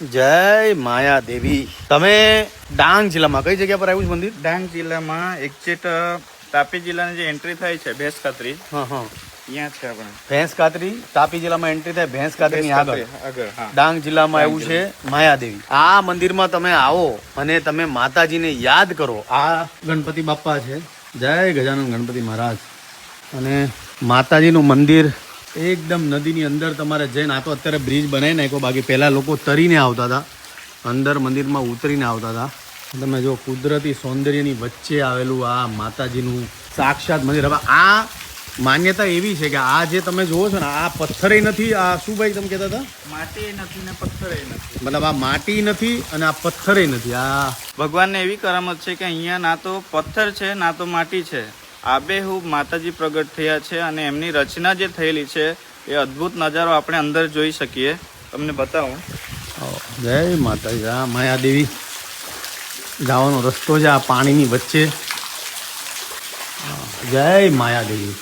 જય માયા દેવી. તમે ડાંગ જિલ્લામાં કઈ જગ્યા પર આવ્યું છે મંદિર? ડાંગ જિલ્લામાં એક્ઝેક્ટ તાપી જિલ્લાની જે એન્ટ્રી થાય છે ભેંસ કાતરી, હા હા, ત્યાં છે આપણે. ભેંસ કાતરી તાપી જિલ્લામાં એન્ટ્રી થાય ભેંસ કાતરીની આગળ આગળ હા. ડાંગ જિલ્લામાં આવ્યું છે માયાદેવી. આ મંદિરમાં તમે આવો અને તમે માતાજીને યાદ કરો. આ ગણપતિ બાપ્પા છે, જય ગજાનન ગણપતિ મહારાજ. અને માતાજીનું મંદિર એકદમ નદીની અંદર તમારે જઈને, આ તો અત્યારે બ્રિજ બનાવી નાખ્યો, બાકી પહેલાં લોકો તરીને આવતા હતા, અંદર મંદિરમાં ઉતરીને આવતા હતા. તમે જો કુદરતી સૌંદર્યની વચ્ચે આવેલું આ માતાજીનું સાક્ષાત મંદિર. હવે આ માન્યતા એવી છે કે આ જે તમે જુઓ છો ને, આ પથ્થરે નથી. આ શું ભાઈ તમે કહેતા હતા? માટી નથી ને પથ્થર નથી. મતલબ આ માટી નથી અને આ પથ્થરે નથી. આ ભગવાનને એવી કરામત છે કે અહીંયા ના તો પથ્થર છે ના તો માટી છે, આબેહૂબ માતાજી પ્રગટ થયા છે અને એમની રચના જે થયેલી છે એ અદ્ભુત નજારો આપણે અંદર જોઈ શકીએ. તમને બતાવું. જય માતાજી. આ માયાદેવી જવાનો રસ્તો છે, આ પાણીની વચ્ચે. જય માયાદેવી.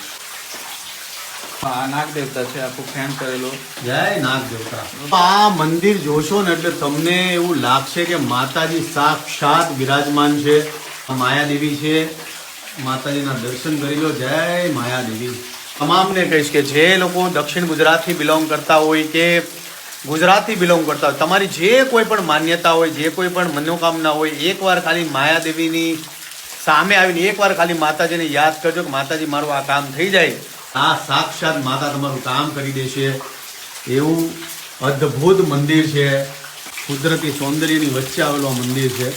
આ નાગ દેવતા છે, આખું ફેન કરેલો. જય નાગ દેવતા. આ મંદિર જોશો ને એટલે તમને એવું લાગશે કે માતાજી સાક્ષાત વિરાજમાન છે. માયાદેવી છે, માતાજીના દર્શન કરી લો. જય માયાદેવી. તમામને કહીશ કે જે લોકો દક્ષિણ ગુજરાતથી બિલોંગ કરતા હોય કે ગુજરાતથી બિલોંગ કરતા હોય, તમારી જે કોઈ પણ માન્યતા હોય, જે કોઈ પણ મનોકામના હોય, એકવાર ખાલી માયાદેવીની સામે આવીને એકવાર ખાલી માતાજીને યાદ કરજો કે માતાજી મારું આ કામ થઈ જાય. આ સાક્ષાત માતા તમારું કામ કરી દેશે. એવું અદ્ભુત મંદિર છે, કુદરતી સૌંદર્યની વચ્ચે આવેલું આ મંદિર છે.